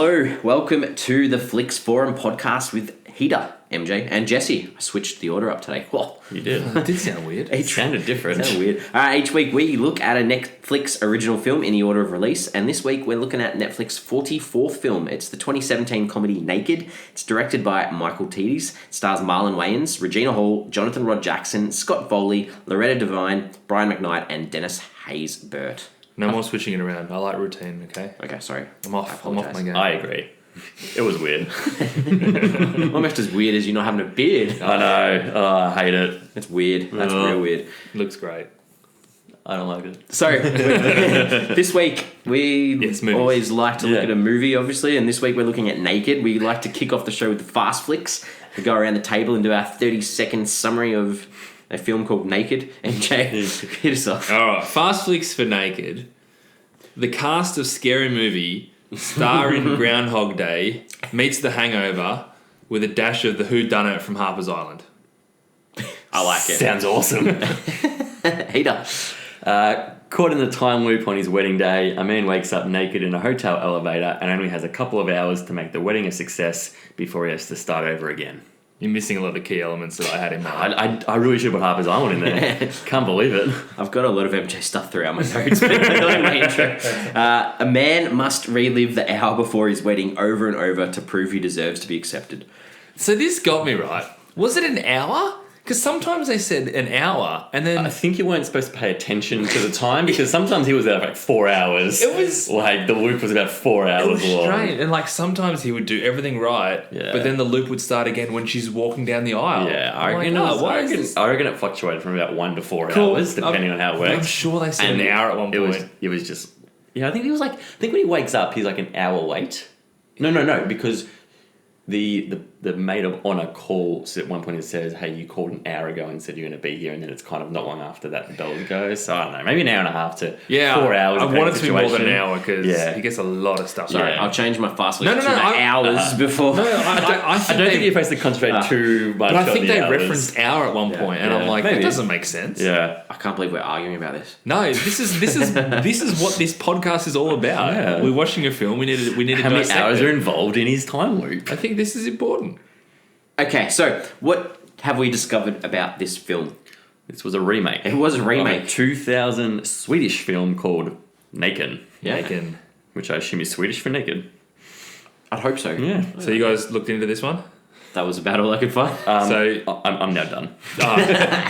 Hello, welcome to the Flicks Forum podcast with Heater, MJ, and Jesse. I switched the order up today. Whoa. You did. It did sound weird. It sounded different. It sounded weird. Each week we look at a Netflix original film in the order of release, and this week we're looking at Netflix's 44th film. It's the 2017 comedy Naked. It's directed by Michael Tiddes. It stars Marlon Wayans, Regina Hall, Jonathan Rod Jackson, Scott Foley, Loretta Devine, Brian McKnight, and Dennis Haysbert. No more switching it around. I like routine, okay? Okay, sorry. I'm off my game. I agree. It was weird. Almost as weird as you not having a beard. I know. Oh, I hate it. It's weird. That's real weird. Looks great. I don't like it. So, this week we movies. always like to look at a movie, obviously, and this week we're looking at Naked. We like to kick off the show with the fast flicks. We go around the table and do our 30-second summary of a film called Naked. MJ, hit us off. All right, fast flicks for Naked. The cast of Scary Movie, starring Groundhog Day, meets The Hangover with a dash of the Whodunit from Harper's Island. I like it. Sounds awesome. Heater. Caught in the time loop on his wedding day, a man wakes up naked in a hotel elevator and only has a couple of hours to make the wedding a success before he has to start over again. You're missing a lot of key elements that I had in mind. I really should put Harper's Island in there. Can't believe it. I've got a lot of MJ stuff throughout my notes, but not in my intro. A man must relive the hour before his wedding over and over to prove he deserves to be accepted. So this got me right. Was it an hour? Because sometimes they said an hour, and then I think you weren't supposed to pay attention to the time because sometimes he was there for like 4 hours. It was like the loop was about 4 hours it was long. strange, and like sometimes he would do everything right, but then the loop would start again when she's walking down the aisle. Yeah, I reckon it fluctuated from about 1 to 4 hours, depending on how it works. I'm sure they said an hour at one point. It was just I think he was like when he wakes up he's like an hour late. No, because the maid of honour calls at one point and says, hey, you called an hour ago and said you're going to be here, and then it's kind of not long after that the bell goes. So I don't know, maybe an hour and a half to 4 hours. I want it to be more than an hour because he gets a lot of stuff. Sorry, I'll change my fast list to No, hours before. No, I don't think you're supposed to concentrate too much. But I think they hours. referenced hour at one point, and I'm like, that doesn't make sense. Yeah, I can't believe we're arguing about this. No, this is what this podcast is all about. Yeah. We're watching a film. We need to how many dissect hours it. are involved in his time loop? I think this is important. Okay, so what have we discovered about this film? This was a remake. It was a remake. Of a 2000 Swedish film called Naked. Yeah. Naked. Which I assume is Swedish for naked. I'd hope so. Yeah. So you guys looked into this one? That was about all I could find. I'm now done.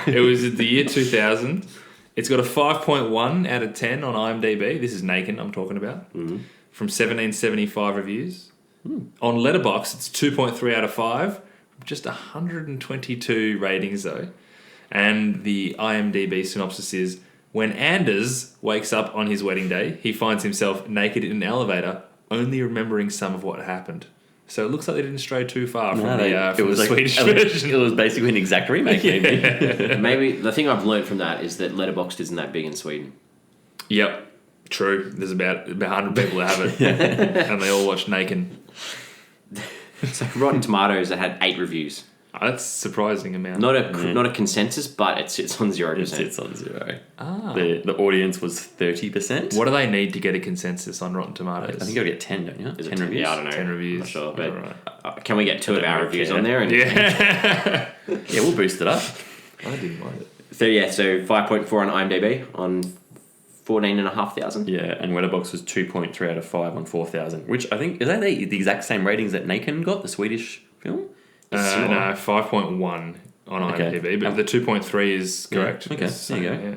It was the year 2000. It's got a 5.1 out of 10 on IMDb. This is Naked I'm talking about. Mm-hmm. From 1775 reviews. On Letterboxd, it's 2.3 out of 5. Just 122 ratings, though. And the IMDb synopsis is, when Anders wakes up on his wedding day, he finds himself naked in an elevator, only remembering some of what happened. So it looks like they didn't stray too far from the Swedish version. It was basically an exact remake, maybe. Maybe the thing I've learned from that is that Letterboxd isn't that big in Sweden. Yep, true. There's about 100 people that have it, and they all watch Naked. So Rotten Tomatoes, it had 8 reviews. Oh, that's a surprising amount. Not a consensus, but it sits on 0%. It sits on 0. Ah. The audience was 30%. What do they need to get a consensis on Rotten Tomatoes? I think you'll get 10, don't you? Is it 10 reviews? Yeah, I don't know. 10 reviews. I'm not sure, but right. Can we get 2 of our reviews on there? And Yeah. Yeah, we'll boost it up. I didn't mind it. So 5.4 on IMDb on 14,500. Yeah, and Letterboxd was 2.3 out of 5 on 4,000, which I think, is that the exact same ratings that Naked got, the Swedish film? No, 5.1 on IMDb, but the 2.3 is correct. Okay, there you go. Yeah.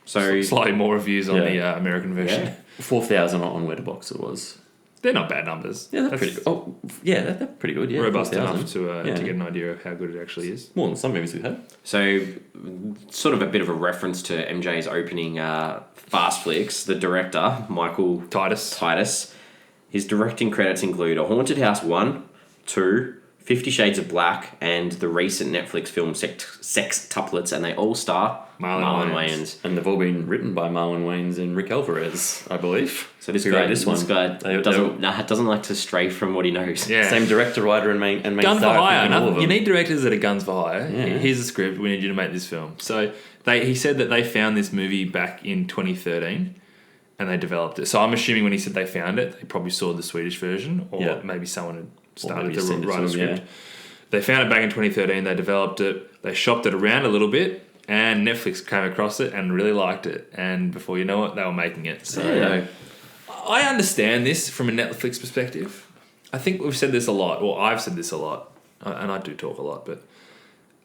So Slightly more reviews on the American version. Yeah. 4,000 on Letterboxd it was. They're not bad numbers. Yeah, they're pretty good. Oh, yeah, they're pretty good. Yeah, robust 4,000. enough to get an idea of how good it actually is. More than some movies we've had. So, sort of a bit of a reference to MJ's opening fast flicks. The director, Michael Tiddes. His directing credits include A Haunted House 1, 2, 50 Shades of Black, and the recent Netflix film Sex Tuplets, and they all star Marlon Wayans. And they've all been written by Marlon Wayans and Rick Alvarez, I believe. So this Who guy, wrote this one? doesn't like to stray from what he knows. Yeah. Same director, writer, and main Guns for star. hire. You need directors that are guns for hire. Yeah. Here's a script. We need you to make this film. So he said that they found this movie back in 2013, and they developed it. So I'm assuming when he said they found it, they probably saw the Swedish version, or maybe someone had started to write a script. They found it back in 2013. They developed it. They shopped it around a little bit, and Netflix came across it and really liked it. And before you know it, they were making it. So I understand this from a Netflix perspective. I think we've said this a lot, or I've said this a lot, and I do talk a lot, but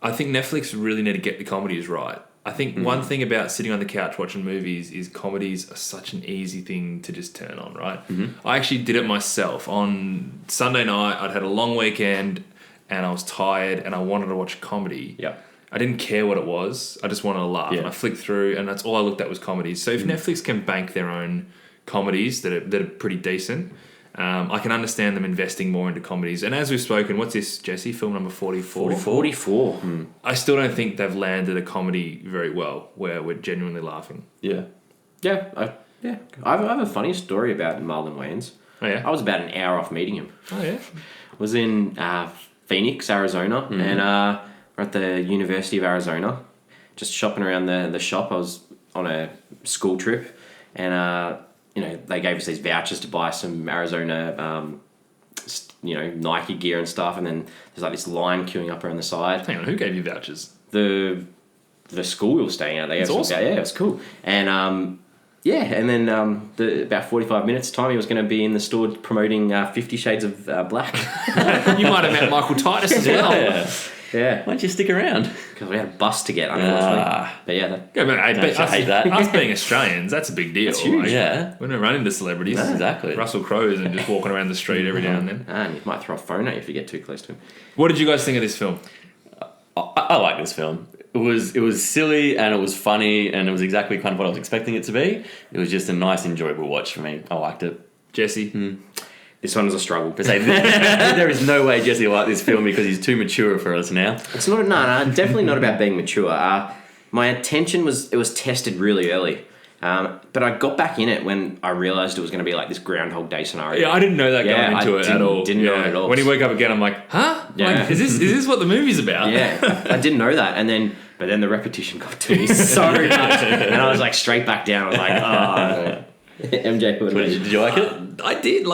I think Netflix really need to get the comedies right. I think one thing about sitting on the couch watching movies is comedies are such an easy thing to just turn on, right? I actually did it myself. On Sunday night, I'd had a long weekend and I was tired and I wanted to watch a comedy. Yeah. I didn't care what it was. I just wanted to laugh. And I flicked through and that's all I looked at was comedies. So if Netflix can bank their own comedies that are pretty decent, I can understand them investing more into comedies. And as we've spoken, what's this, Jesse? Film number 44? 44. I still don't think they've landed a comedy very well where we're genuinely laughing. Yeah. I have a funny story about Marlon Wayans. Oh, yeah? I was about an hour off meeting him. Oh, yeah? I was in Phoenix, Arizona, and we're at the University of Arizona, just shopping around the shop. I was on a school trip, and they gave us these vouchers to buy some Arizona, Nike gear and stuff. And then there's like this line queuing up around the side. Hang on, who gave you vouchers? The school we were staying at. They That's awesome. Yeah, it was cool. And and then about 45 minutes time, he was going to be in the store promoting 50 Shades of Black. You might have met Michael Tiddes as well. Yeah. Why don't you stick around? Because we had a bus to get, unfortunately. But yeah. I hate that. Us being Australians, that's a big deal. That's huge. We don't run into celebrities. No, exactly. Russell Crowe's and just walking around the street every now and then. And you might throw a phone at you if you get too close to him. What did you guys think of this film? I like this film. It was silly and it was funny and it was exactly kind of what I was expecting it to be. It was just a nice, enjoyable watch for me. I liked it. Jesse? This one was a struggle. But there is no way Jesse will like this film because he's too mature for us now. It's not, definitely not about being mature. My attention was tested really early. But I got back in it when I realised it was going to be like this Groundhog Day scenario. Yeah, I didn't know that going into it at all. Didn't know it at all. When he woke up again, I'm like, huh? Yeah. Like, is this what the movie's about? Yeah, I didn't know that. But then the repetition got to me so much. And I was like straight back down. I was like, oh. MJ, Did you like it? I did.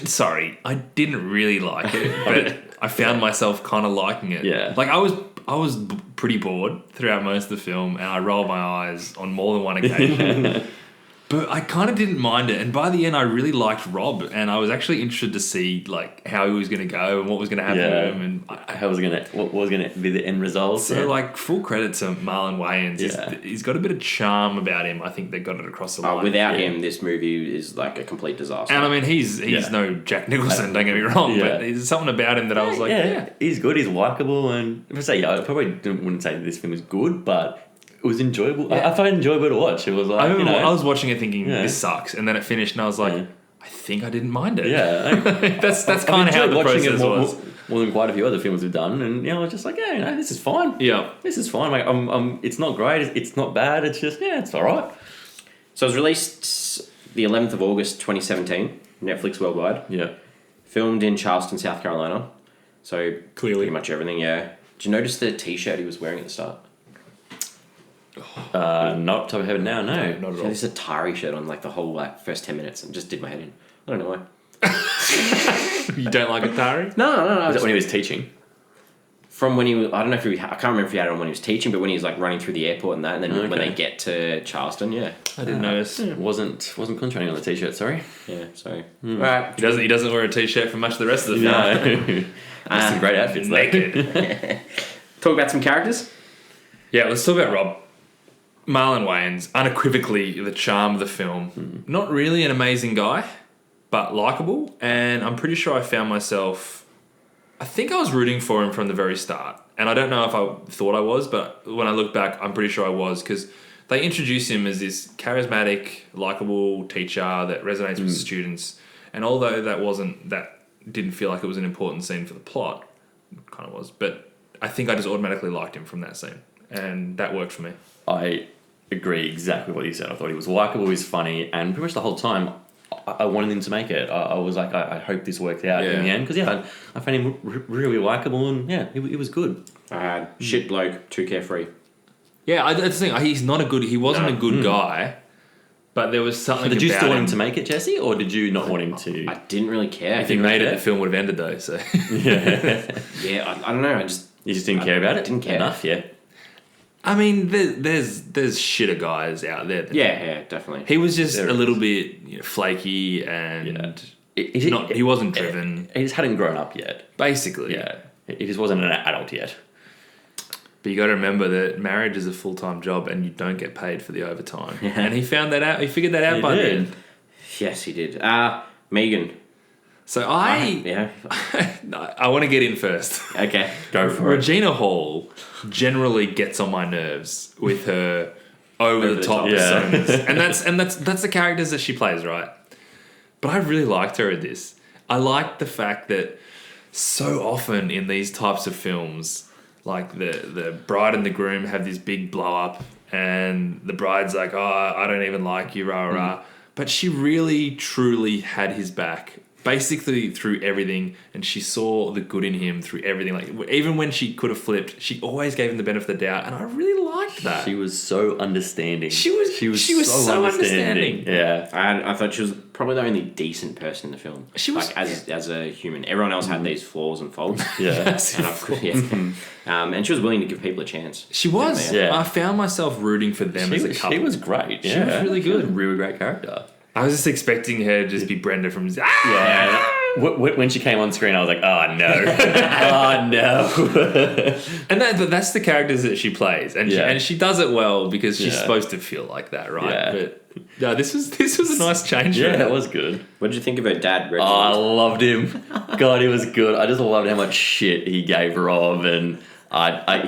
Sorry, I didn't really like it, but I found myself kind of liking it. Yeah. Like I was pretty bored throughout most of the film, and I rolled my eyes on more than one occasion. But I kind of didn't mind it, and by the end, I really liked Rob, and I was actually interested to see like how he was going to go and what was going to happen to him, and what was going to be the end result. So, full credit to Marlon Wayans. He's got a bit of charm about him. I think they got it across the line. Without him, this movie is like a complete disaster. And I mean, he's no Jack Nicholson. Don't get me wrong, but there's something about him that I was like, he's good. He's likable, and if I say, I probably wouldn't say this film is good, but it was enjoyable. I found it enjoyable to watch. It was like, I was watching it thinking this sucks, and then it finished, and I was like, I think I didn't mind it. Yeah, that's kind of how the process was. More than quite a few other films we've done, and I was just like, this is fine. Yeah, this is fine. Like, it's not great. It's not bad. It's just it's all right. So it was released the 11th of August 2017, Netflix worldwide. Yeah, filmed in Charleston, South Carolina. So clearly, pretty much everything. Yeah. Did you notice the T-shirt he was wearing at the start? Not top of head now. No, not at all. This Atari shirt on the whole first 10 minutes and just did my head in. I don't know why. You don't like Atari? No. Was that when he was teaching? From when he was, I don't know if I can't remember if he had it on when he was teaching, but when he was running through the airport and that, and then when they get to Charleston, I didn't notice. Wasn't concentrating on the T-shirt. Sorry. Yeah. So all right. He doesn't wear a T-shirt for much of the rest of the film. No. Some great outfits. Naked. Talk about some characters. Yeah, let's talk about Rob. Marlon Wayans, unequivocally the charm of the film. Not really an amazing guy, but likable. And I'm pretty sure I found myself... I think I was rooting for him from the very start. And I don't know if I thought I was, but when I look back, I'm pretty sure I was. Because they introduce him as this charismatic, likable teacher that resonates with students. And although that didn't feel like it was an important scene for the plot, it kind of was. But I think I just automatically liked him from that scene. And that worked for me. I agree exactly what you said. I thought he was likable, he's funny, and pretty much the whole time I wanted him to make it. I was like, I hope this worked out in the end, because I found him really likable, and he was good. Shit bloke, too carefree. Yeah, that's the thing. He wasn't a good guy, But there was something. Did you about still want him to make it, Jesse, or did you not want him to? I didn't really care. If he made it, the film would have ended though. So Yeah. Yeah, I don't know. You just didn't care about it? Didn't care. Enough, yeah. I mean, there's shitter guys out there. Yeah, definitely. He was just There a is. little bit flaky and he wasn't driven. He just hadn't grown up yet. Basically, Yeah. He just wasn't an adult yet. But you got to remember that marriage is a full-time job and you don't get paid for the overtime. And he found that out. He figured that out He by did. then. Yes, he did. Megan. So Yeah. I want to get in first. Okay. Go for it. Regina Hall generally gets on my nerves with her over the top yeah. personas. and that's the characters that she plays, right? But I really liked her in this. I liked the fact that so often in these types of films, like the bride and the groom have this big blow up and the bride's like, oh, I don't even like you, rah, rah. But she really, truly had his back. Basically through everything, and she saw the good in him through everything. Like even when she could have flipped, she always gave him the benefit of the doubt, and I really liked that. She was so understanding. She was so understanding. Yeah. I thought she was probably the only decent person in the film. She was- like as a human. Everyone else had these flaws and faults. Yeah. And she was willing to give people a chance. She was. Yeah. I found myself rooting for them as a couple. She was great. She Yeah. was really She was good. a really great character. I was just expecting her to just be Brenda from. Yeah. When she came on screen, I was like, oh no. Oh no. But that's the characters that she plays, and Yeah. she does it well because she's Yeah. supposed to feel like that, right? Yeah. But no, this was a nice change. for Yeah, her. it was good. What did you think of her dad, Reginald? Oh, I loved him. God, he was good. I just loved how much shit he gave Rob, and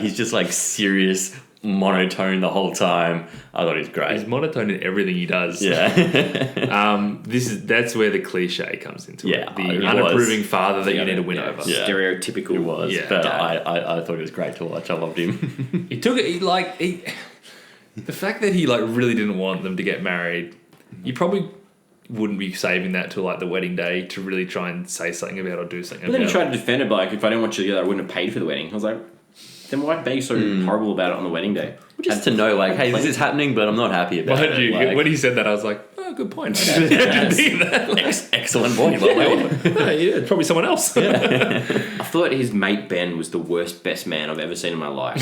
he's just like serious, monotone the whole time. I thought he was great. He's monotone in everything he does. Yeah. That's where the cliche comes into Yeah, it. The it unapproving was. father that you need to win over. Yeah. Stereotypical. He was, Yeah. but Dad. I thought it was great to watch. I loved him. He took it. The fact that he really didn't want them to get married. You probably wouldn't be saving that till like the wedding day to really try and say something about it or do something But then about he tried to defend it by like, if I didn't want you together, I wouldn't have paid for the wedding. I was like, then why be so horrible about it on the wedding day? Just to know, like, hey, this is happening, but I'm not happy about Mind it. you, Like, when he said that, I was like, oh, good point. I didn't think that. excellent point, by the way. Oh, yeah, probably someone else. I thought his mate Ben was the worst best man I've ever seen in my life.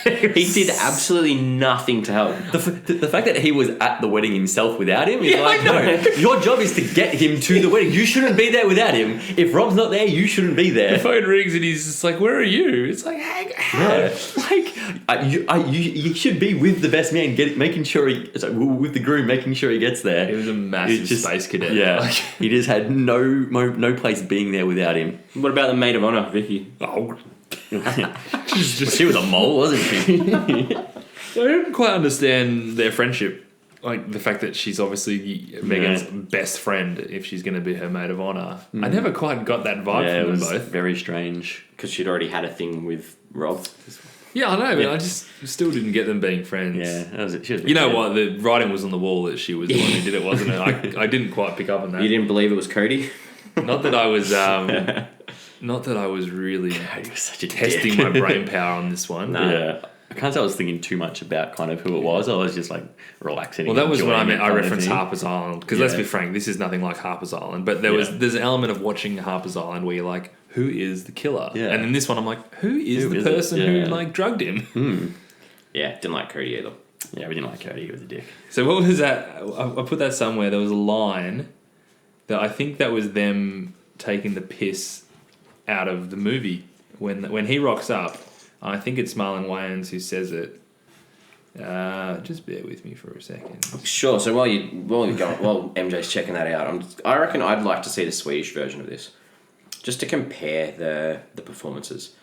He did absolutely nothing to help. The fact that he was at the wedding himself without him is no, your job is to get him to the wedding. You shouldn't be there without him. If Rob's not there, you shouldn't be The there. phone rings and he's just like, where are you? It's like, how? Yeah. Like, you should be with the best man, making sure with the groom, making sure he gets there. He was a massive space cadet. Yeah, Like, he just had no place being there without him. What about the maid of honor, Vicky? oh, She was a mole, wasn't she? I didn't quite understand their friendship. Like the fact that she's obviously Megan's best friend if she's going to be her maid of honor. I never quite got that vibe Yeah, it from them was both. very strange. Because she'd already had a thing with Rob. Yeah, I know, but I just still didn't get them being friends. Yeah, that was it. She was a You know kid. what? The writing was on the wall that she was the one who did it, wasn't it? I didn't quite pick up on that. You didn't believe it was Cody? Not that I was, not that I was really He was such a testing dick. my brain power on this one. No. Yeah. I can't say I was thinking too much about kind of who it was. I was just like relaxing. Well, that was when I meant I enjoying it kind of referenced thing. Harper's Island because let's Yeah. be frank, this is nothing like Harper's Island. But there's an element of watching Harper's Island where you're like, who is the killer? Yeah. And in this one, I'm like, who is Who the is it? person who drugged him? Yeah, didn't like Cody either. Yeah, we didn't like Cody. He was a dick. So what was that? I put that somewhere. There was a line that I think that was them taking the piss out of the movie when he rocks up. I think it's Marlon Wayans who says it. Just bear with me for a second. Sure. So while MJ's checking that out, I reckon I'd like to see the Swedish version of this, just to compare the performances.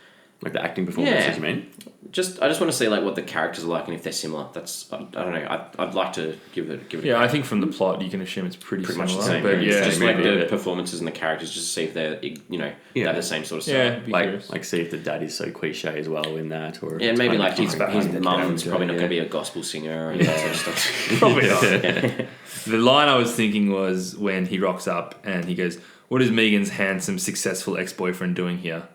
Like the acting performances, Yeah. you mean? I just want to see like what the characters are like and if they're similar. I don't know. I'd like to give it. Yeah, I think from the plot you can assume it's pretty Pretty much similar. the same. But yeah, just maybe like a the bit. performances and the characters, just to see if they're they have the same sort of stuff. yeah, be curious. Like see if the dad is so cliche as well in that, or if Yeah, it's maybe kind of like his behind the mum's character, probably not yeah. going to be a gospel singer or that sort of stuff. Probably not. The line I was thinking was when he rocks up and he goes, "What is Megan's handsome, successful ex-boyfriend doing here?"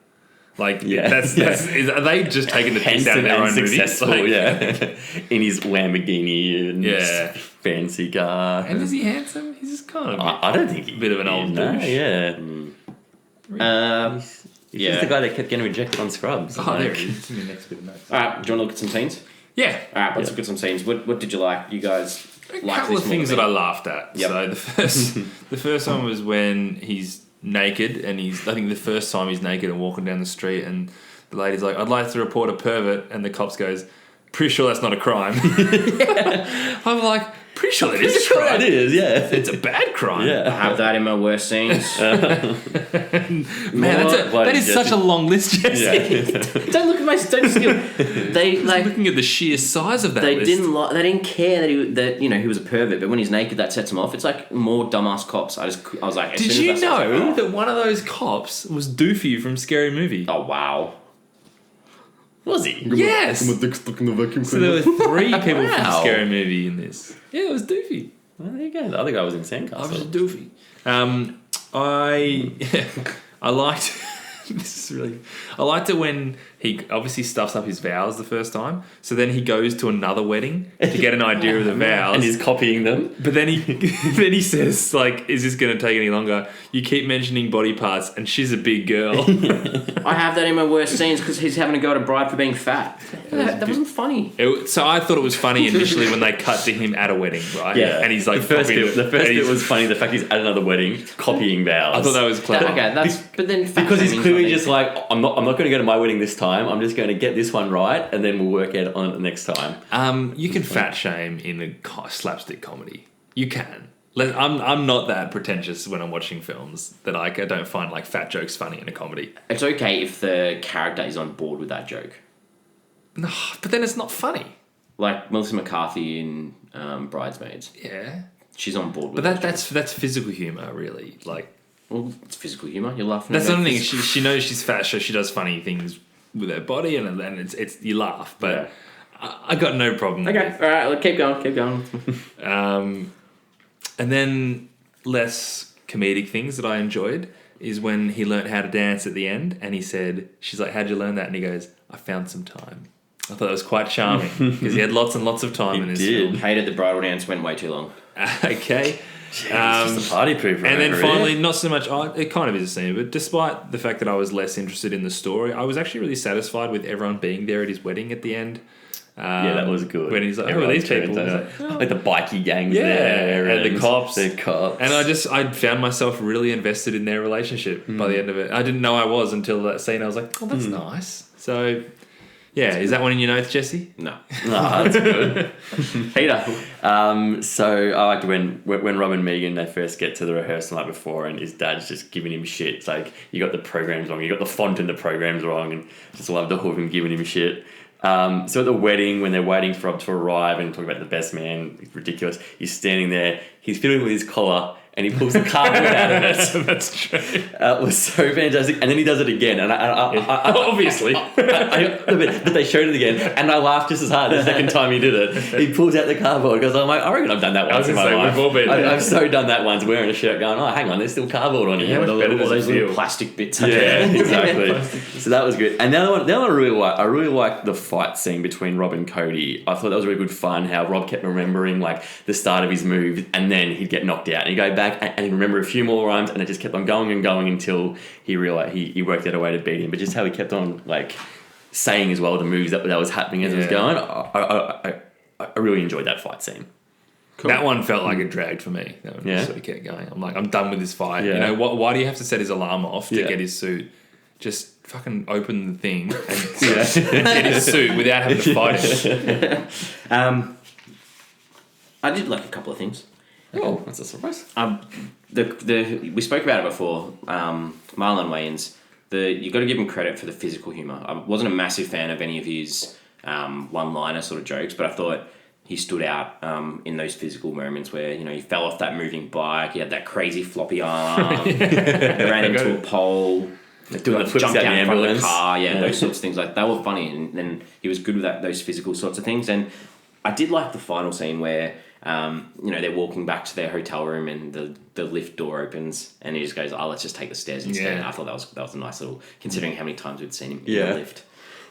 Like, Yeah. are they just taking the piss out of their own movie? successful, Like, yeah, in his Lamborghini and fancy car. And is he handsome? He's just kind of I don't think he's a bit of an old douche. Yeah. He's the guy that kept getting rejected on Scrubs. Oh, there he is. It's in the next bit of notes. All right, do you want to look at some scenes? Yeah. All right, let's look at some scenes. What did you like? You guys A like couple this of things more that I than me? laughed at. Yep. So the first one was when he's naked and I think the first time he's naked and walking down the street and the lady's like, I'd like to report a pervert, and the cops goes, pretty sure that's not a crime. I'm like, pretty sure it is a crime. It is, yeah. It's a bad crime. I Yeah. have that in my worst scenes. Man, that is such a long list, Jesse. Yeah. Don't look at my don't steal. They like Looking at the sheer size of that they list. they didn't care that he was a pervert, but when he's naked that sets him off. It's like more dumbass cops. I was like, as Did soon you as I saw it, I was know like, that one of those cops was Doofy from Scary Movie? oh wow. Was he? Yes! dick stuck in the vacuum So there were 3 people from Wow. Scary Movie in this. Yeah, it was Doofy. Well, there you go. The other guy was in I was Sandcastle. Doofy. I liked this is really I liked it when he obviously stuffs up his vows the first time. So then he goes to another wedding to get an idea of the vows. And he's copying them. But then he says, like, is this going to take any longer? You keep mentioning body parts, and she's a big girl. I have that in my worst scenes because he's having to go to bride for being fat. That wasn't funny. So I thought it was funny initially when they cut to him at a wedding, right? Yeah. And he's like, the first copying bit and he's- was funny. The fact he's at another wedding copying vows. I thought that was clever. Okay, but then fat because he's shaming's clearly not just like, I'm not going to go to my wedding this time. I'm just going to get this one right, and then we'll work out on it the next time. You can fat shame in a slapstick comedy. You can. I'm not that pretentious when I'm watching films that I don't find like fat jokes funny in a comedy. It's okay if the character is on board with that joke. No, but then it's not funny. Like Melissa McCarthy in Bridesmaids. Yeah, She's on board with but that. that's physical humor, really. Like Well, it's physical humour. You're laughing. that's about the thing. phys- She knows she's fat, so she does funny things with her body, and it's you laugh. But I got no problem. Okay, with all right. Well, keep going. And then less comedic things that I enjoyed is when he learnt how to dance at the end, and he said, she's like, how'd you learn that? And he goes, I found some time. I thought that was quite charming because he had lots and lots of time in his did. film. Hated the bridal dance. Went way too long. Okay. It's just a party pooper. And then over finally, here. not so much, it kind of is a scene, but despite the fact that I was less interested in the story, I was actually really satisfied with everyone being there at his wedding at the end. Yeah, that was good. When he's like, Everyone these turns people? out. He's like, Like the bikie gangs Yeah, there. and the cops. The cops. And I found myself really invested in their relationship by the end of it. I didn't know I was until that scene. I was like, oh, that's nice. So, yeah, is that one in your notes, Jesse? No. That's good. Peter. So I liked when Rob and Megan, they first get to the rehearsal night before, and his dad's just giving him shit. It's like, you got the programs wrong, you got the font in the programs wrong, and just love the whole of him giving him shit. So at the wedding, when they're waiting for Rob to arrive and talking about the best man, it's ridiculous. He's standing there, he's fiddling with his collar, and he pulls the cardboard out of it. That's true. It was so fantastic, and then he does it again, and Obviously. but they showed it again, and I laughed just as hard the second time he did it. He pulls out the cardboard because I'm like, I reckon I've done that once in my gonna say, life. we've all been there. I've so done that once, wearing a shirt, going, oh, hang on, there's still cardboard on here. much better All does it those little feel? plastic bits. Yeah, exactly. So that was good. And the other one I really liked the fight scene between Rob and Cody. I thought that was really good fun, how Rob kept remembering like the start of his move, and then he'd get knocked out, and he'd go back and he'd remember a few more rhymes, and it just kept on going and going until he realized he worked out a way to beat him. But just how he kept on like saying as well the moves that was happening as it was going, I really enjoyed that fight scene. Cool. That one felt like it dragged for me. That one Yeah. sort of kept going. I'm like, I'm done with this fight. Yeah. You know, why do you have to set his alarm off to Yeah. get his suit? Just fucking open the thing and get his suit without having to fight him. I did like a couple of things. Oh, that's a surprise. We spoke about it before. Marlon Wayans. You got to give him credit for the physical humor. I wasn't a massive fan of any of his one-liner sort of jokes, but I thought he stood out in those physical moments where he fell off that moving bike. He had that crazy floppy arm. He ran into a pole. Doing the flips jumped out out the in front of the ambulance. car. Yeah, those sorts of things. Like they were funny, and then he was good with those physical sorts of things. And I did like the final scene where. They're walking back to their hotel room and the lift door opens and he just goes, let's just take the stairs instead. Yeah. I thought that was a nice little, considering how many times we'd seen him in Yeah. the lift.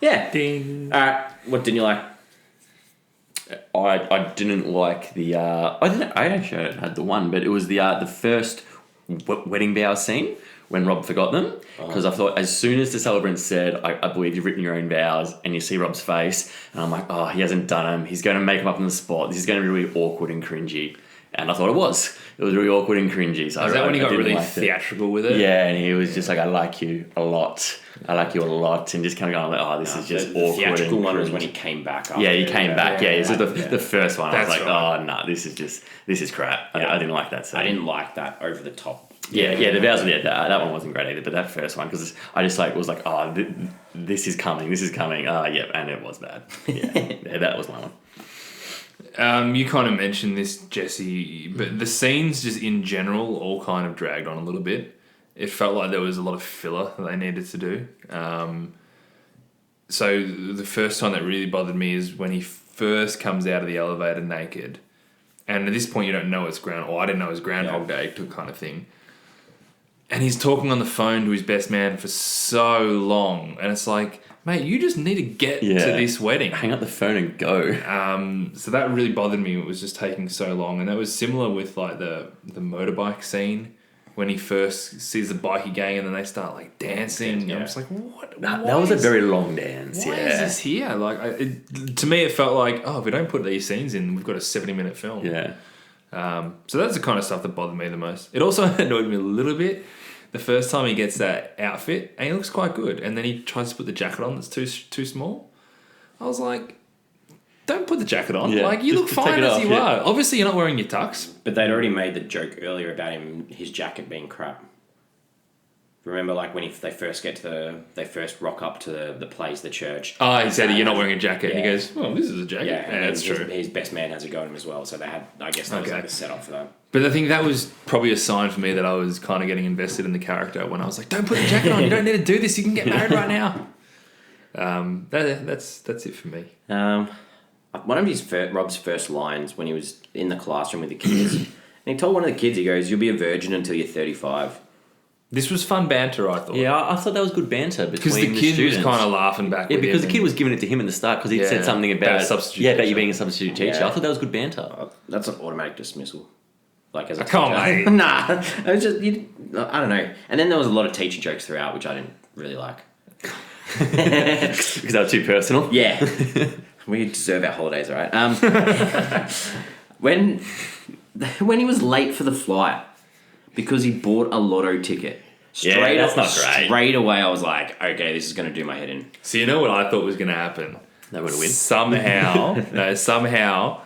Yeah. Ding. All right. What didn't you like? I didn't like the. I actually had the one, but it was the first wedding vow scene when Rob forgot them, because I thought as soon as the celebrant said, I believe you've written your own vows, and you see Rob's face, and I'm like, oh, he hasn't done them. He's going to make them up on the spot. This is going to be really awkward and cringy. And I thought it was. It was really awkward and cringy. So Is that when he got really theatrical with it? Yeah, and he was just like, I like you a lot. I like you a lot. And just kind of going, like, oh, this is just awkward. The theatrical and one was cringe. when he came back after. Yeah, he came back. Yeah, so the first one, That's I was like, right. oh, no, this is crap. I didn't like that scene. I didn't like that over the top. Yeah, the vows, that one wasn't great either. But that first one, because I just was like, oh, this is coming. Yeah, and it was bad. Yeah, that was my one. You kind of mentioned this, Jesse, but the scenes just in general all kind of dragged on a little bit. It felt like there was a lot of filler that they needed to do. So the first time that really bothered me is when he first comes out of the elevator naked. And at this point you don't know it's I didn't know it was Groundhog Day kind of thing. And he's talking on the phone to his best man for so long. And it's like, mate, you just need to get to this wedding. Hang up the phone and go. So that really bothered me. It was just taking so long. And that was similar with like the motorbike scene when he first sees the bikie gang and then they start like dancing. Yeah. I'm just like, what? That was a very long dance. Why is this here? Like, to me, it felt like, oh, if we don't put these scenes in, we've got a 70-minute film. Yeah. So that's the kind of stuff that bothered me the most. It also annoyed me a little bit the first time he gets that outfit, and he looks quite good, and then he tries to put the jacket on that's too small. I was like, don't put the jacket on. Yeah, Like, you look fine as you are. Obviously, you're not wearing your tux. But they'd already made the joke earlier about his jacket being crap. Remember, like when they first rock up to the place, the church. Oh, he said, you're not wearing a jacket. And he goes, oh, this is a jacket. Yeah, that's true. His best man has a go at him as well, so they had, I guess that was like a setup for that. But I think that was probably a sign for me that I was kind of getting invested in the character when I was like, don't put the jacket on. You don't need to do this. You can get married right now. That's it for me. One of Rob's first lines when he was in the classroom with the kids, and he told one of the kids, he goes, "You'll be a virgin until you're 35." This was fun banter, I thought. Yeah, I thought that was good banter between because the kid was kind of laughing back. Yeah, with because him the kid was giving it to him in the start because he said something about substitute. Yeah, about you being a substitute teacher. Yeah. I thought that was good banter. That's an automatic dismissal. Like as a Come teacher. on, mate. Nah, it was just I don't know. And then there was a lot of teacher jokes throughout, which I didn't really like. Because they were too personal. Yeah, we deserve our holidays, all right? When he was late for the flight because he bought a lotto ticket. That's not great. Straight away, I was like, okay, this is going to do my head in. So you know what I thought was going to happen? They would have win. Somehow,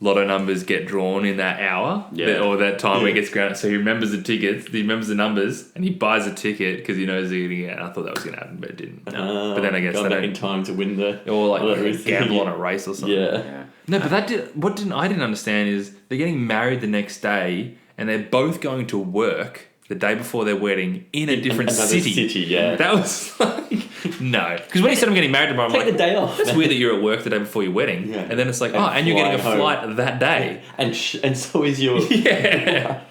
lotto numbers get drawn in that hour or that time where he gets grounded. So he remembers the tickets, he remembers the numbers, and he buys a ticket because he knows he's going to get. I thought that was going to happen, but it didn't. But then I guess go they back don't. in time to win the Or like lottery gamble on a race or something. Yeah. No, but I didn't understand is they're getting married the next day and they're both going to work the day before their wedding in a different Another city. Yeah. That was like, no. Because when he said I'm getting married tomorrow, I'm Take like, the day off. That's weird that you're at work the day before your wedding. Yeah. And then it's like, And and you're getting a fly home. flight that day. And so is your... Yeah.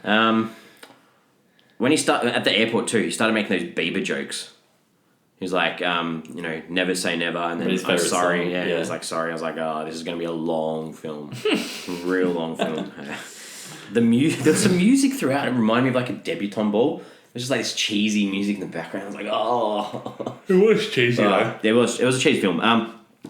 When he started at the airport too, he started making those Bieber jokes. He was like, never say never, and then His I'm favourite sorry. song, Yeah, he yeah. was like, sorry. I was like, this is going to be a long film, real long film. There's some music throughout. It reminded me of like a debutante ball. There's just like this cheesy music in the background. I was like, oh. It was cheesy though. It was a cheesy film.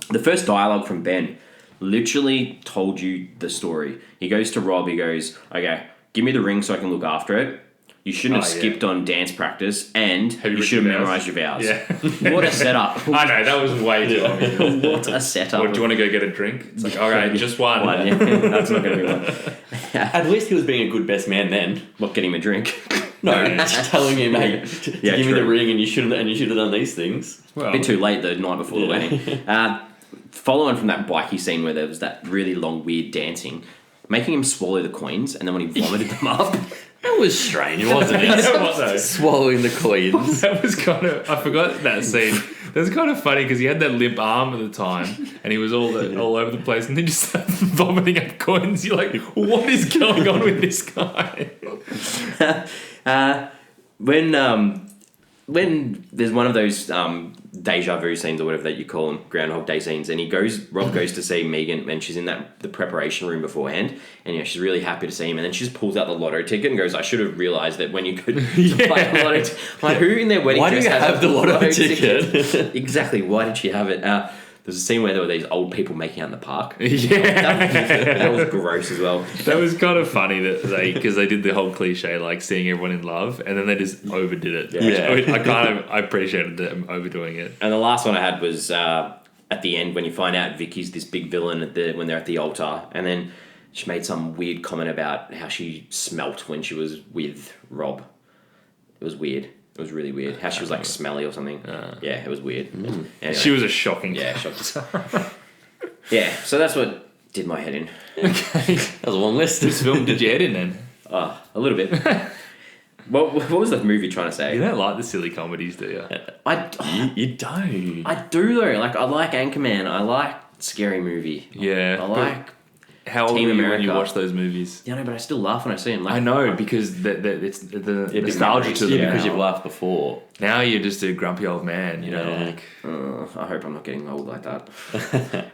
The first dialogue from Ben literally told you the story. He goes to Rob. He goes, okay, give me the ring so I can look after it. You shouldn't have skipped on dance practice, and you should have memorised your vows. Yeah. What a setup. I know, that was way too long. What a setup. Or do you want to go get a drink? It's like, okay, just one. Yeah, that's not going to be one. At least he was being a good best man then. What, getting him a drink? No, just telling him, hey, Yeah, give me true. the ring and you should have done these things. Well, A bit too late the night before the wedding. Following from that bikie scene where there was that really long, weird dancing, making him swallow the coins, and then when he vomited them up... That was strange, wasn't you it? know what though? Swallowing the coins. That was kind of... I forgot that scene. That was kind of funny because he had that limp arm at the time and he was all over the place and then just started vomiting up coins. You're like, what is going on with this guy? When when there's one of those deja vu scenes or whatever that you call them, Groundhog Day scenes, and Rob goes to see Megan, and she's in the preparation room beforehand, and she's really happy to see him, and then she just pulls out the lotto ticket and goes, I should have realised that when you could buy a lotto like, who in their wedding Why do dress you has have a the lotto ticket? Exactly, why did she have it? There's a scene where there were these old people making out in the park. Yeah. That was gross as well. That was kind of funny because they did the whole cliche like seeing everyone in love, and then they just overdid it. Yeah. I appreciated them overdoing it. And the last one I had was at the end when you find out Vicky's this big villain when they're at the altar, and then she made some weird comment about how she smelt when she was with Rob. It was weird. It was really weird. How she was like smelly or something. Yeah, it was weird. Anyway. She was a shocking. Yeah, shocking. Yeah, so that's what did my head in. Okay. That was a long list. This film did you head in then? A little bit. What was the movie trying to say? You don't like the silly comedies, do you? You don't. I do though. Like I like Anchorman. I like Scary Movie. Yeah. I like. How old Team were you when America. you watch those movies? Yeah, no, but I still laugh when I see them. Like, I know because it's the nostalgia to them. Yeah, because now. you've laughed before. Now you're just a grumpy old man, you know. Yeah. Like I hope I'm not getting old like that.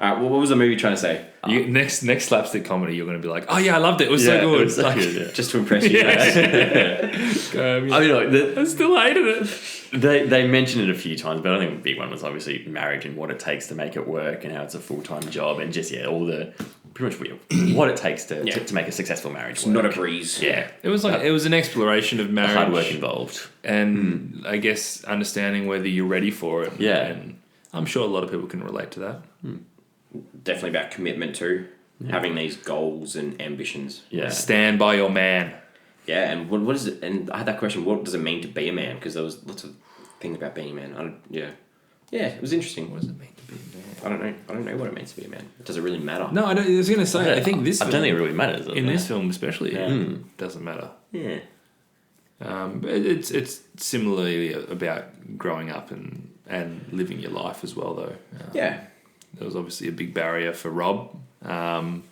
Alright, what was the movie trying to say? next slapstick comedy, you're going to be like, oh yeah, I loved it. It was so good. It was so Like, good, yeah. Just to impress you guys. I mean, like, I still hated it. they mentioned it a few times, but I think the big one was obviously marriage and what it takes to make it work and how it's a full-time job and just, all the... Pretty much what it takes to make a successful marriage It's work. not a breeze. Yeah. It was like it was an exploration of marriage, Hard work involved. and I guess understanding whether you're ready for it. Yeah. And I'm sure a lot of people can relate to that. Definitely about commitment too. Having these goals and ambitions. Yeah. Stand by your man. Yeah, and what is it? And I had that question, what does it mean to be a man? Because there was lots of things about being a man. Yeah, it was interesting. What does it mean to be a man? I don't know what it means to be a man. Does it really matter? No, I was going to say. I think this. I don't think it really matters. in this film, especially, it doesn't matter. Yeah. It's similarly about growing up and living your life as well, though. Yeah. There was obviously a big barrier for Rob. That's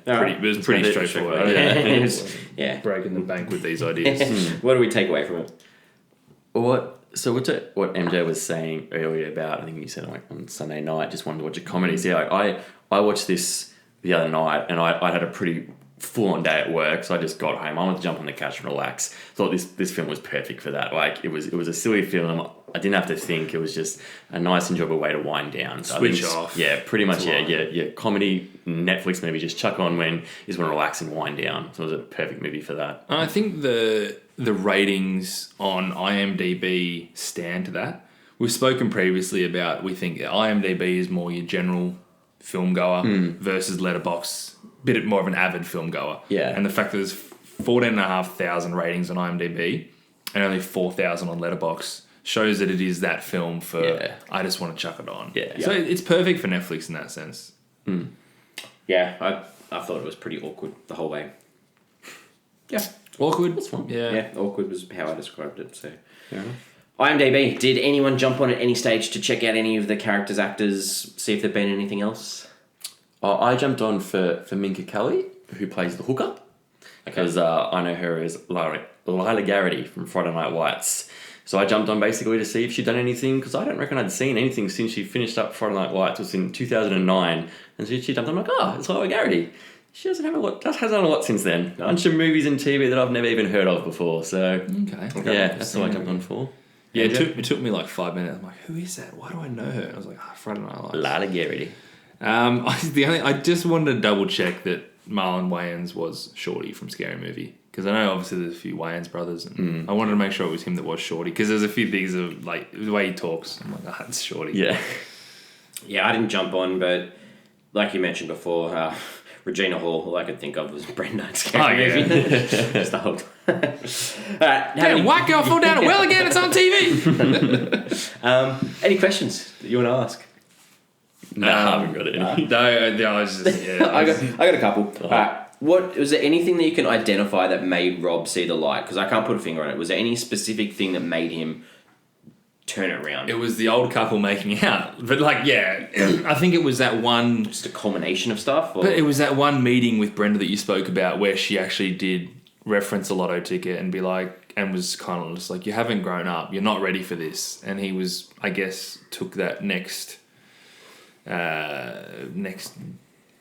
Alright. it was pretty straightforward. Yeah. Breaking the bank with these ideas. What do we take away from it? What MJ was saying earlier about, I think you said on Sunday night, just wanted to watch a comedy. So I watched this the other night and I had a pretty full-on day at work, so I just got home. I wanted to jump on the couch and relax. Thought this film was perfect for that. Like it was a silly film. I didn't have to think. It was just a nice, enjoyable way to wind down. So Switch off. Yeah, pretty much. Yeah. Comedy Netflix movie. Just chuck on when you just want to relax and wind down. So it was a perfect movie for that. I think the ratings on IMDb stand to that. We've spoken previously about we think IMDb is more your general film goer versus Letterboxd, a bit more of an avid film goer. Yeah. And the fact that there's 14,500 ratings on IMDb and only 4,000 on Letterboxd shows that it is that film for I just want to chuck it on. Yeah. So it's perfect for Netflix in that sense. Yeah, I thought it was pretty awkward the whole way. Yeah. Awkward. That's fun. Yeah. Awkward was how I described it. So, Fair enough. IMDb. Did anyone jump on at any stage to check out any of the characters, actors, see if there'd been anything else? I jumped on for Minka Kelly, who plays the hooker, because I know her as Lila Garrity from Friday Night Lights. So I jumped on basically to see if she'd done anything, because I don't reckon I'd seen anything since she finished up Friday Night Lights. It was in 2009, and she jumped on. I'm like, it's Lila Garrity. She hasn't done a lot since then. A bunch of movies and TV that I've never even heard of before. So Okay. that's what I jumped on for. Yeah, it took me like 5 minutes. I'm like, who is that? Why do I know her? I was like, Friday Night Lights. Lila Garrity. I just wanted to double check that Marlon Wayans was Shorty from Scary Movie, because I know obviously there's a few Wayans brothers, and I wanted to make sure it was him that was Shorty, because there's a few things of like the way he talks. I'm like, it's Shorty. Yeah. Yeah, I didn't jump on, but like you mentioned before, Regina Hall, all I could think of was Brenda and Scary Movie. Just the whole Damn, white girl fell down a well again. It's on TV. Any questions that you want to ask? No, I haven't got any. No, I was just I got a couple. What was there anything that you can identify that made Rob see the light? Because I can't put a finger on it. Was there any specific thing that made him turn it around? It was the old couple making out, but I think it was that one. Just a culmination of stuff. Or? But it was that one meeting with Brenda that you spoke about, where she actually did reference a lotto ticket and be like, and was kind of just like, you haven't grown up, you're not ready for this. And he was, I guess, took that next,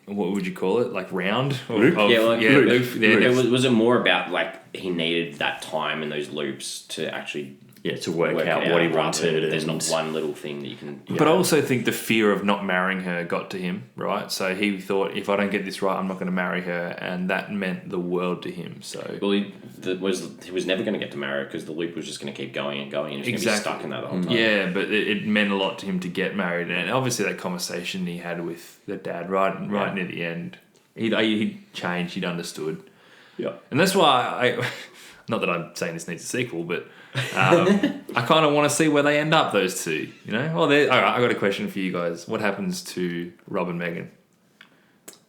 what would you call it? Like round? Loop? Loop. Was it more about like he needed that time in those loops to actually to work out what he wanted. There's not one little thing that you can... But I also think the fear of not marrying her got to him, right? So he thought, if I don't get this right, I'm not going to marry her, and that meant the world to him. So well, he was never going to get to marry her because the loop was just going to keep going and going, and he was going to be stuck in that the whole time. Yeah, but it meant a lot to him to get married, and obviously that conversation he had with the dad right near the end, he'd changed, he'd understood. Yeah, and that's why I... Not that I'm saying this needs a sequel, but I kind of want to see where they end up, those two. You know? Well, all right, I got a question for you guys. What happens to Rob and Megan?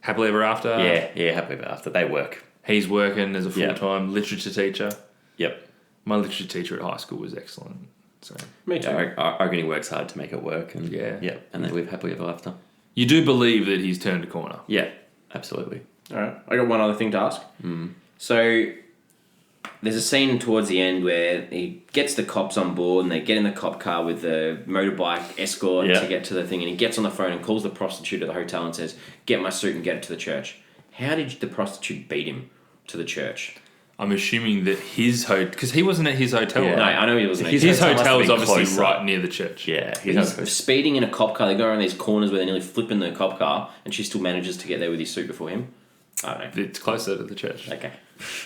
Happily ever after? Yeah, happily ever after. They work. He's working as a full-time literature teacher. Yep. My literature teacher at high school was excellent. So me too. I reckon he works hard to make it work. And and they live happily ever after. You do believe that he's turned a corner? Yeah, absolutely. All right, I got one other thing to ask. So... there's a scene towards the end where he gets the cops on board and they get in the cop car with the motorbike escort to get to the thing, and he gets on the phone and calls the prostitute at the hotel and says, "Get my suit and get it to the church." How did the prostitute beat him to the church? I'm assuming that his hotel... Because he wasn't at his hotel, No, right? I know he wasn't. His hotel was obviously closer. right near the church. Yeah. He's speeding in a cop car. They go around these corners where they're nearly flipping the cop car, and she still manages to get there with his suit before him. I don't know. It's closer to the church. Okay.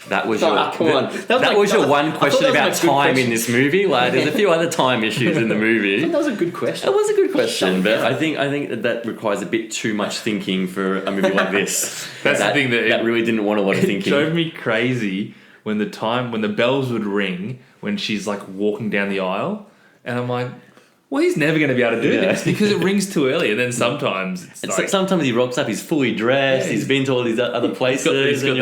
That was Come your on. That was your one question that was about a good time question. in this movie. Like, there's a few other time issues in the movie. That was a good question. It was a good question, but I think that requires a bit too much thinking for a movie like this. That's the thing that really didn't want a lot of It thinking. drove me crazy when the bells would ring when she's like walking down the aisle, and I'm like, well, he's never going to be able to do this because it rings too early, and then sometimes it's And like, sometimes he rocks up, he's fully dressed, he's been to all these other places. he's got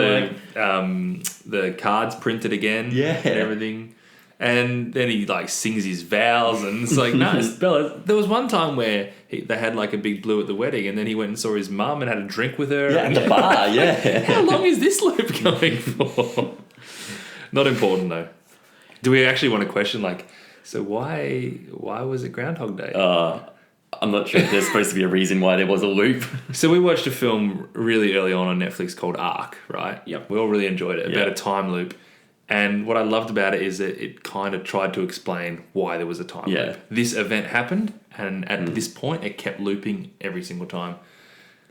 the cards printed again, Yeah. and everything, and then he like sings his vows, and it's like, no, Bella. There was one time where they had like a big blue at the wedding, and then he went and saw his mum and had a drink with her. at the bar, yeah. How long is this loop going for? Not important though. Do we actually want to question like? So why was it Groundhog Day? I'm not sure if there's supposed to be a reason why there was a loop. So we watched a film really early on Netflix called Ark, right? Yep. We all really enjoyed it, about a time loop. And what I loved about it is that it kind of tried to explain why there was a time loop. This event happened, and at this point it kept looping every single time.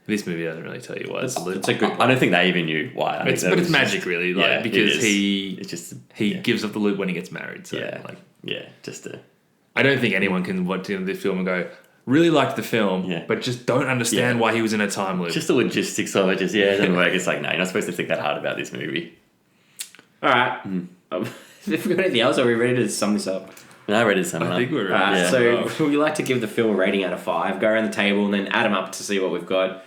This movie doesn't really tell you why it's a loop. It's a good. I don't think they even knew why. But it's magic, really, like because he gives up the loop when he gets married. So I don't think anyone can watch this film and go, really liked the film, but just don't understand why he was in a time loop. Just the logistics of it, it doesn't work. It's like, no, you're not supposed to think that hard about this movie. All right. If we've got anything else, are we ready to sum this up? No, I read it somewhere. I think we're ready. So would you like to give the film a rating out of 5? Go around the table and then add them up to see what we've got.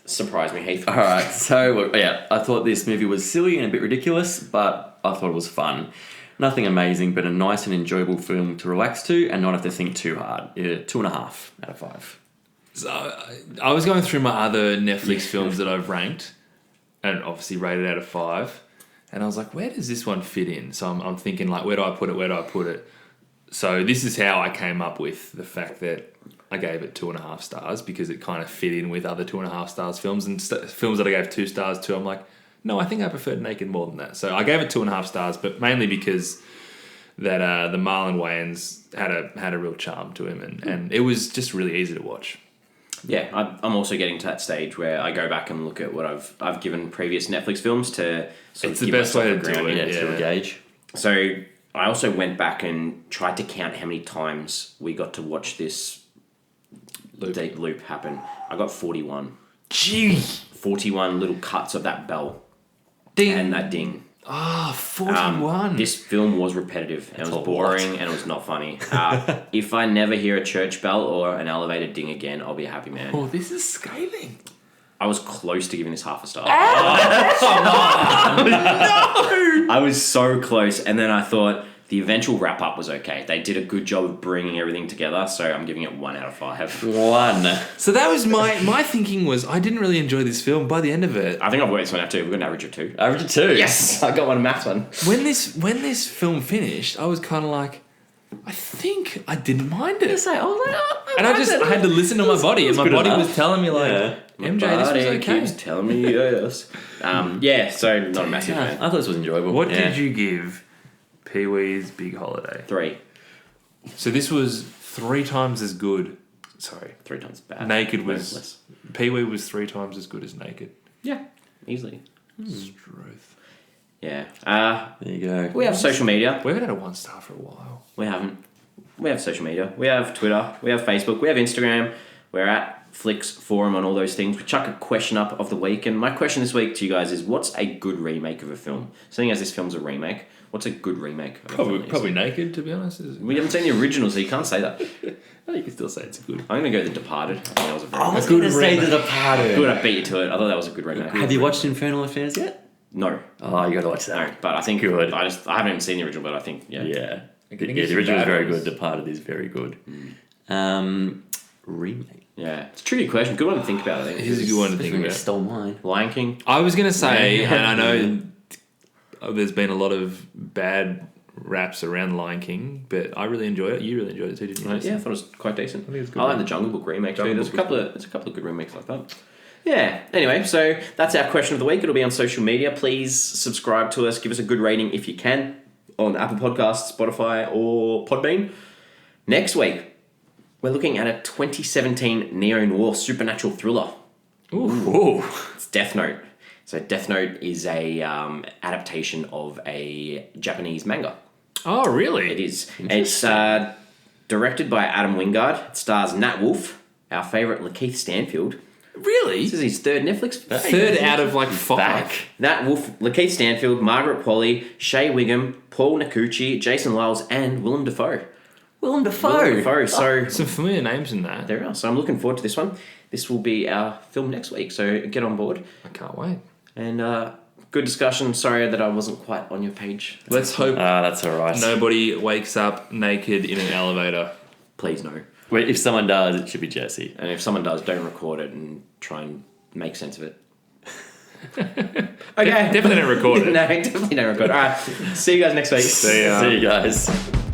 Surprise me, Heath. All right, so I thought this movie was silly and a bit ridiculous, but I thought it was fun. Nothing amazing, but a nice and enjoyable film to relax to and not have to think too hard. 2.5 out of 5. So I was going through my other Netflix films that I've ranked, and obviously rated out of 5, and I was like, where does this one fit in? So I'm thinking like, where do I put it? So this is how I came up with the fact that I gave it 2.5 stars because it kind of fit in with other 2.5 stars films and films that I gave 2 stars to. I'm like, no, I think I preferred Naked more than that. So I gave it 2.5 stars, but mainly because that the Marlon Wayans had a real charm to him, and it was just really easy to watch. Yeah, I'm also getting to that stage where I go back and look at what I've given previous Netflix films to sort It's of the give best way to myself a do grounding. it. To engage. So I also went back and tried to count how many times we got to watch this deep loop happen. I got 41. Gee! 41 little cuts of that bell Ding. and that ding. 41. This film was repetitive and it was a boring lot. and it was not funny. If I never hear a church bell or an elevator ding again, I'll be a happy man. Oh, this is scathing. I was close to giving this half a star. No! I was so close, and then I thought The eventual wrap up was okay. They did a good job of bringing everything together, so I'm giving it 1 out of 5. 1. So that was my thinking was I didn't really enjoy this film by the end of it. I think I've worked this one out too. We've got an average of 2. Average of 2. Yes, I got one maths one. When this film finished, I was kind of like, I think I didn't mind it. I was like, oh, And I had to listen to my body, and my good body enough. was telling me like, MJ, this was okay. keeps telling me yes. Yeah, so not a massive I fan. thought this was enjoyable. What did you give Pee-wee's Big Holiday? 3. So this was 3 times as good. Sorry. 3 times bad. Naked No, was... less. Pee-wee was 3 times as good as Naked. Yeah, easily. Struth. Yeah. There you go. We have social media. We haven't had a 1 star for a while. We haven't. We have social media. We have Twitter. We have Facebook. We have Instagram. We're at Flicks Forum on all those things. We chuck a question up of the week. And my question this week to you guys is, what's a good remake of a film? Seeing as this film's a remake, what's a good remake of a film? Probably Naked, to be honest. We haven't seen the original, so you can't say that. Oh, you can still say it's good. I'm going to go The Departed. I think that was a very I was good. going to say The Departed. Good, I beat you to it. I thought that was a good remake. Have you watched Infernal Affairs yet? No. Oh, you got to watch No, that. but I think Good. I haven't even seen the original, but I think, yeah. Yeah. Okay, The original is bad very ones. good. Departed is very good. Remake. Yeah. It's a tricky question. Good one to think about, I think. It is a good one to think You about. stole mine. Lion King. I was going to say, and I know there's been a lot of bad raps around Lion King, but I really enjoyed it. You really enjoyed it too, didn't you? Yeah, I Jason? thought it was quite decent. I think it's good. I like the Jungle Book remake too. Jungle There's Book a couple of good remakes like that. Yeah. Anyway, so that's our question of the week. It'll be on social media. Please subscribe to us. Give us a good rating if you can on Apple Podcasts, Spotify, or Podbean. Next week, we're looking at a 2017 neo-noir supernatural thriller. Ooh. It's Death Note. So Death Note is a adaptation of a Japanese manga. Oh, really? It is. It's directed by Adam Wingard. It stars Nat Wolff, our favourite Lakeith Stanfield. Really? This is his third Netflix. Third out of like 5. Back. Nat Wolff, Lakeith Stanfield, Margaret Qualley, Shea Wiggum, Paul Nakuchi, Jason Lyles, and Willem Dafoe. Willem Dafoe. Willem Dafoe. So Some familiar names in that. there we are. So I'm looking forward to this one. This will be our film next week. So get on board. I can't wait. And good discussion. Sorry that I wasn't quite on your page. Let's hope That's all right. nobody wakes up naked in an elevator. Please no. Wait, if someone does, it should be Jesse. And if someone does, don't record it and try and make sense of it. Okay. Definitely don't record it. No, definitely don't record it. All right. See you guys next week. See ya. See you guys.